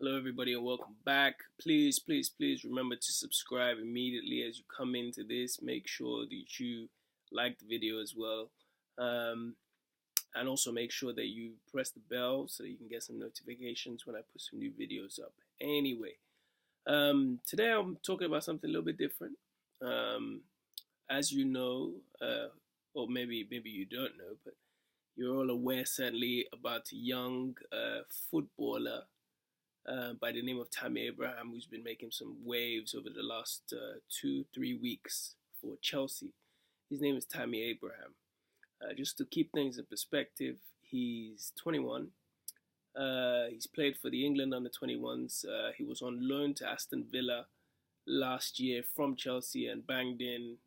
Hello, everybody, and welcome back. Please remember to subscribe immediately as you come into this. Make sure that you like the video as well. Um, and also make sure that you press the bell so that you can get some notifications when I put some new videos up. Anyway, today I'm talking about something a little bit different. Um, as you know, or maybe you don't know, but you're all aware, sadly, about a young footballer by the name of Tammy Abraham, who's been making some waves over the last 2-3 weeks for Chelsea. His name is Tammy Abraham. Just to keep things in perspective, he's 21. He's played for the England under 21s. He was on loan to Aston Villa last year from Chelsea and banged in,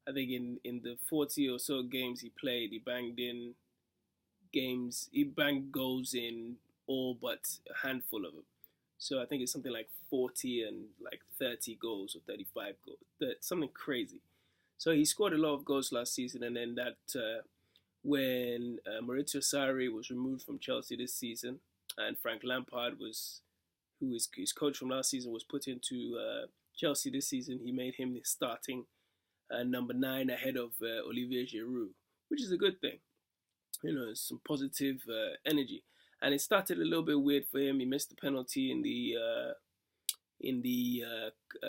I think in the 40 or so games he played, he banged goals in all but a handful of them. So I think it's something like 40 and like 30 goals or 35 goals, something crazy. So he scored a lot of goals last season, and then when Maurizio Sarri was removed from Chelsea this season, and Frank Lampard who is his coach from last season, was put into Chelsea this season. He made him the starting number 9 ahead of Olivier Giroud, which is a good thing. Some positive energy. And it started a little bit weird for him. He missed the penalty in the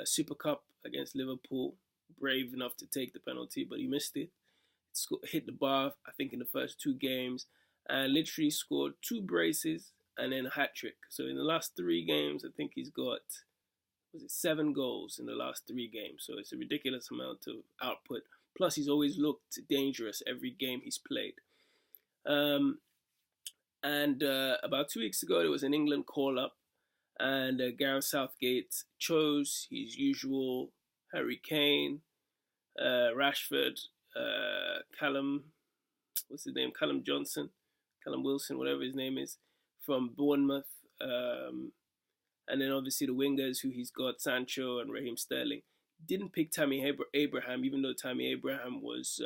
Super Cup against Liverpool. Brave enough to take the penalty, but he missed it. Hit the bar, I think, in the first 2 games, and literally scored 2 braces and then a hat trick. So in the last 3 games, I think he's got 7 goals in the last 3 games. So it's a ridiculous amount of output. Plus, he's always looked dangerous every game he's played. And about 2 weeks ago, there was an England call-up, and Gareth Southgate chose his usual Harry Kane, Rashford, Callum, what's his name? Callum Wilson, whatever his name is, from Bournemouth. And then obviously the wingers who he's got, Sancho and Raheem Sterling. Didn't pick Tammy Abraham, even though Tammy Abraham was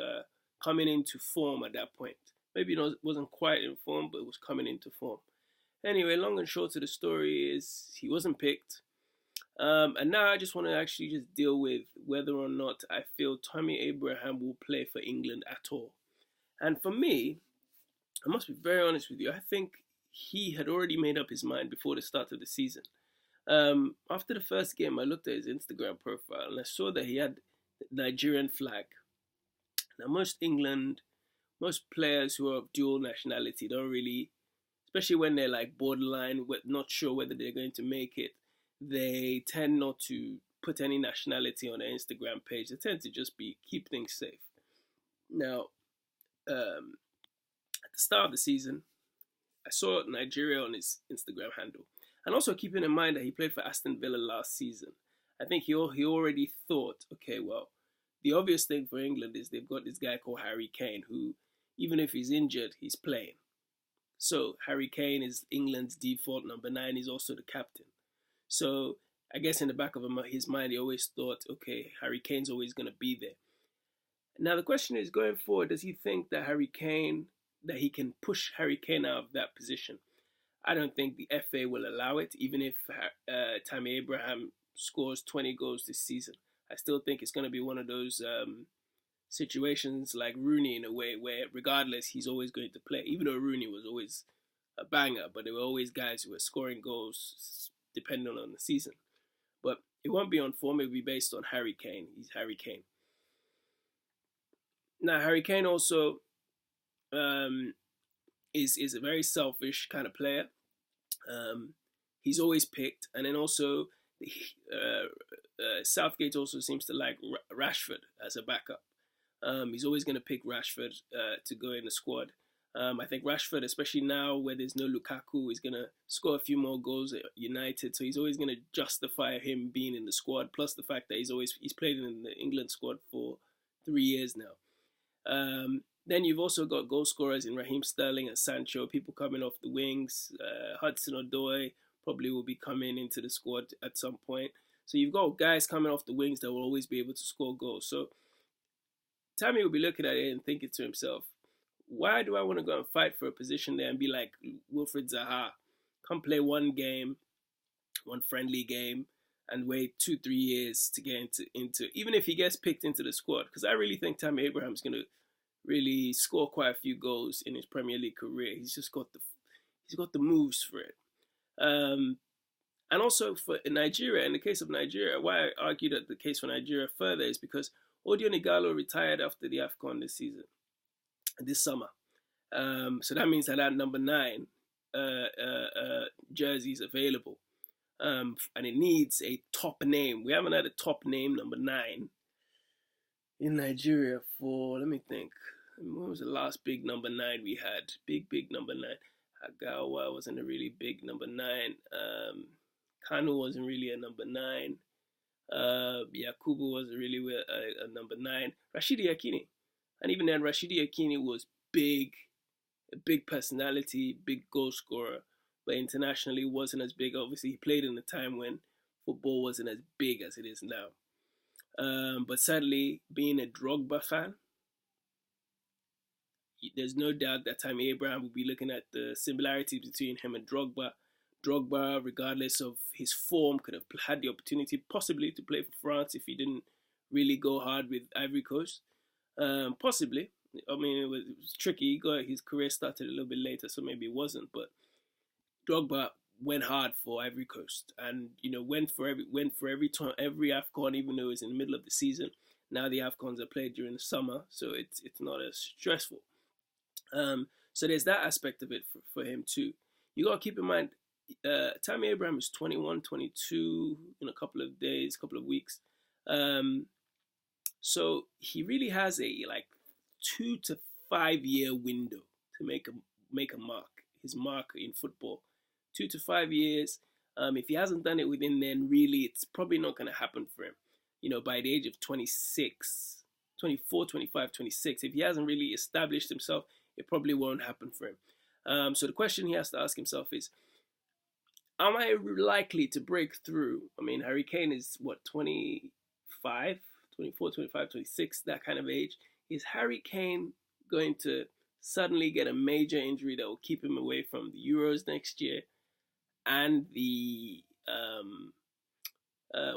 coming into form at that point. Maybe wasn't quite in form, but was coming into form. Anyway, long and short of the story is he wasn't picked. And now I just want to actually just deal with whether or not I feel Tammy Abraham will play for England at all. And for me, I must be very honest with you, I think he had already made up his mind before the start of the season. After the first game, I looked at his Instagram profile and I saw that he had the Nigerian flag. Now, most players who are of dual nationality don't really, especially when they're like borderline, not sure whether they're going to make it, they tend not to put any nationality on their Instagram page. They tend to just keep things safe. Now, at the start of the season, I saw Nigeria on his Instagram handle. And also keeping in mind that he played for Aston Villa last season, I think he already thought, okay, well, the obvious thing for England is they've got this guy called Harry Kane, who, even if he's injured, he's playing. So Harry Kane is England's default number 9. He's also the captain. So I guess in the back of his mind, he always thought, okay, Harry Kane's always going to be there. Now the question is, going forward, does he think that he can push Harry Kane out of that position? I don't think the FA will allow it, even if Tammy Abraham scores 20 goals this season. I still think it's going to be one of those situations like Rooney in a way where regardless he's always going to play, even though Rooney was always a banger, but there were always guys who were scoring goals depending on the season. But it won't be on form, it'll be based on Harry Kane. He's Harry Kane. Now Harry Kane also is a very selfish kind of player. He's always picked, and then also Southgate also seems to like Rashford as a backup. He's always going to pick Rashford to go in the squad. I think Rashford, especially now where there's no Lukaku, is going to score a few more goals at United. So he's always going to justify him being in the squad. Plus the fact that he's played in the England squad for 3 years now. Then you've also got goal scorers in Raheem Sterling and Sancho, people coming off the wings. Hudson-Odoi probably will be coming into the squad at some point. So you've got guys coming off the wings that will always be able to score goals. So Tammy will be looking at it and thinking to himself, why do I want to go and fight for a position there and be like Wilfred Zaha, come play one game, one friendly game, and wait 2-3 years to get into even if he gets picked into the squad. Because I really think Tammy Abraham's going to really score quite a few goals in his Premier League career. He's got the moves for it. And also for Nigeria, in the case of Nigeria, why I argue that the case for Nigeria further is because Odion Igalo retired after the AFCON this summer. So that means that number 9 jersey is available. And it needs a top name. We haven't had a top name number 9 in Nigeria for, let me think. When was the last big number 9 we had? Big number 9. Agawa wasn't a really big number 9. Kanu wasn't really a number 9. Yakubu wasn't really a number 9. Rashidi Yakini. And even then, Rashidi Yakini was a big personality, big goal scorer, but internationally wasn't as big. Obviously, he played in a time when football wasn't as big as it is now. But sadly, being a Drogba fan, there's no doubt that Tammy Abraham will be looking at the similarities between him and Drogba. Drogba, regardless of his form, could have had the opportunity possibly to play for France if he didn't really go hard with Ivory Coast. Possibly. I mean, it was tricky. His career started a little bit later, so maybe it wasn't. But Drogba went hard for Ivory Coast, and went for every AFCON, even though it was in the middle of the season. Now the AFCONs are played during the summer, so it's not as stressful. So there's that aspect of it for him too. You got to keep in mind, Tammy Abraham is 21, 22 in a couple of days, couple of weeks. So he really has a 2 to 5 year window to make a mark. His mark in football, 2 to 5 years. If he hasn't done it within then, really, it's probably not going to happen for him. By the age of 26, 24, 25, 26, if he hasn't really established himself, it probably won't happen for him. So the question he has to ask himself is, am I likely to break through? I mean, Harry Kane is, 25, 24, 25, 26, that kind of age. Is Harry Kane going to suddenly get a major injury that will keep him away from the Euros next year and the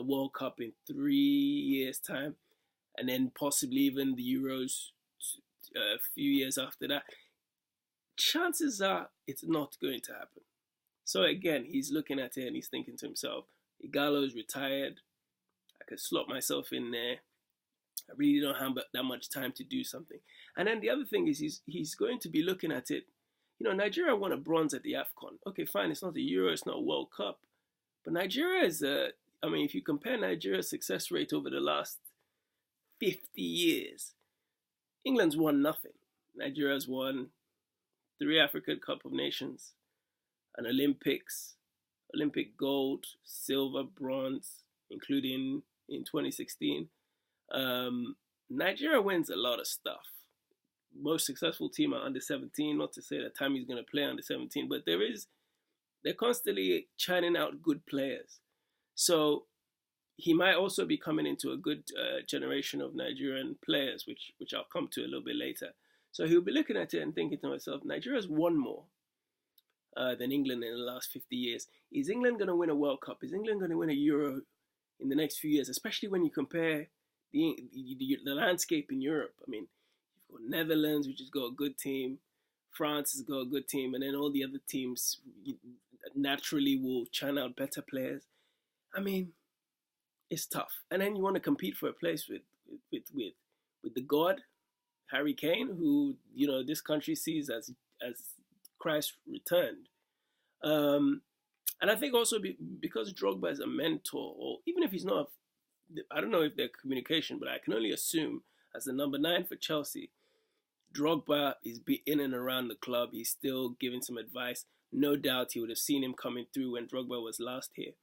World Cup in 3 years' time, and then possibly even the Euros a few years after that? Chances are it's not going to happen. So again, he's looking at it and he's thinking to himself, Igalo's retired. I could slot myself in there. I really don't have that much time to do something. And then the other thing is he's going to be looking at it. Nigeria won a bronze at the AFCON. Okay, fine, it's not the Euro, it's not a World Cup. But Nigeria is if you compare Nigeria's success rate over the last 50 years, England's won nothing. Nigeria's won 3 African Cup of Nations, an Olympics, Olympic gold, silver, bronze, including in 2016. Nigeria wins a lot of stuff. Most successful team are under 17. Not to say that Tammy's going to play under 17, but they're constantly churning out good players. So he might also be coming into a good generation of Nigerian players, which I'll come to a little bit later. So he'll be looking at it and thinking to himself, Nigeria's won more than England in the last 50 years. Is England going to win a World Cup? Is England going to win a Euro in the next few years? Especially when you compare the landscape in Europe. I mean, you've got Netherlands, which has got a good team. France has got a good team. And then all the other teams naturally will churn out better players. I mean, it's tough. And then you want to compete for a place with the god, Harry Kane, who, this country sees as Christ returned. And I think also because Drogba is a mentor, or even if he's not, I don't know if they're communication, but I can only assume as the number 9 for Chelsea, Drogba is in and around the club. He's still giving some advice. No doubt he would have seen him coming through when Drogba was last here.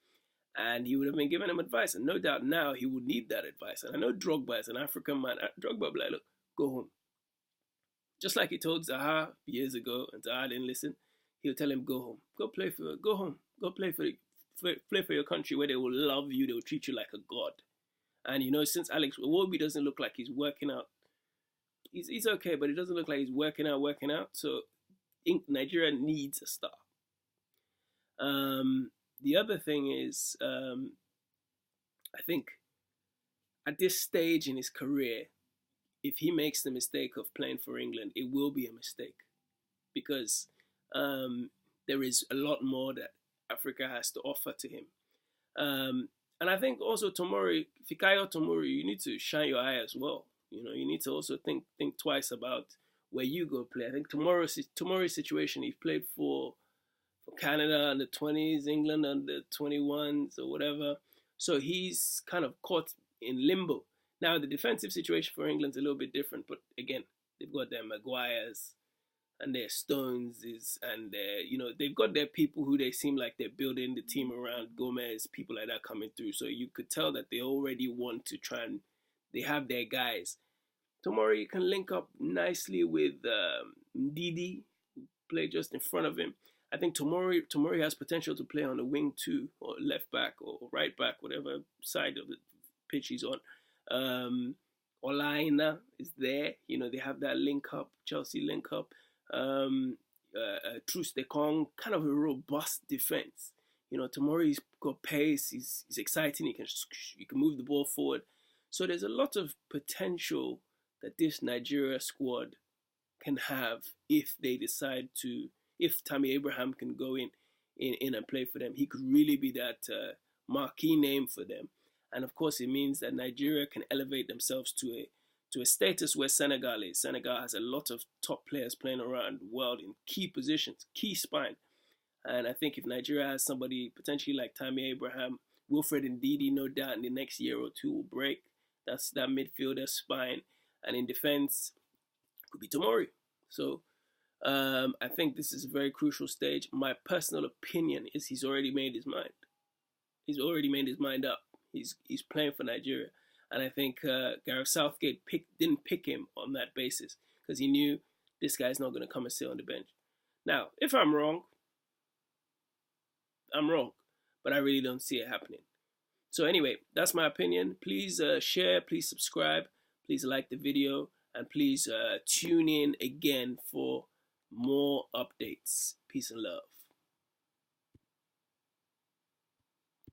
And he would have been giving him advice. And no doubt now he would need that advice. And I know Drogba is an African man. Drogba will be like, look, go home. Just like he told Zaha years ago, and Zaha didn't listen. He'll tell him, go home. Go home. Go play for your country where they will love you. They will treat you like a god. And, since Alex Iwobi doesn't look like he's working out, he's okay, but it doesn't look like he's working out. So Nigeria needs a star. The other thing is, I think at this stage in his career, if he makes the mistake of playing for England, it will be a mistake because um, there is a lot more that Africa has to offer to him. And I think also Tomori, Fikayo Tomori, you need to shine your eye as well. You know, you need to also think twice about where you go play. I think Tomori's situation, he played for Canada under 20s, England under 21s or whatever. So he's kind of caught in limbo. Now the defensive situation for England's a little bit different, but again, they've got their Maguires and their Stones is and their, you know, they've got their people who they seem like they're building the team around, Gomez, people like that coming through. So you could tell that they already want to try and they have their guys. Tomori can link up nicely with Ndidi, play just in front of him. I think Tomori has potential to play on the wing too, or left back or right back, whatever side of the pitch he's on. Olaina is there. You know, they have that link up, Chelsea link up. Truce de Kong, kind of a robust defense. You know, Tomori's got pace. He's exciting. He can move the ball forward. So there's a lot of potential that this Nigeria squad can have if they decide to. If Tammy Abraham can go in and play for them, he could really be that marquee name for them. And of course, it means that Nigeria can elevate themselves to a status where Senegal is. Senegal has a lot of top players playing around the world in key positions, key spine. And I think if Nigeria has somebody potentially like Tammy Abraham, Wilfred Ndidi, no doubt in the next year or two will break. That's that midfielder spine. And in defense, could be Tomori. So I think this is a very crucial stage. My personal opinion is he's already made his mind. He's already made his mind up. He's playing for Nigeria, and I think Gareth Southgate didn't pick him on that basis because he knew this guy's not going to come and sit on the bench. Now, if I'm wrong, I'm wrong, but I really don't see it happening. So anyway, that's my opinion. Please share, please subscribe, please like the video, and please tune in again for more updates. Peace and love.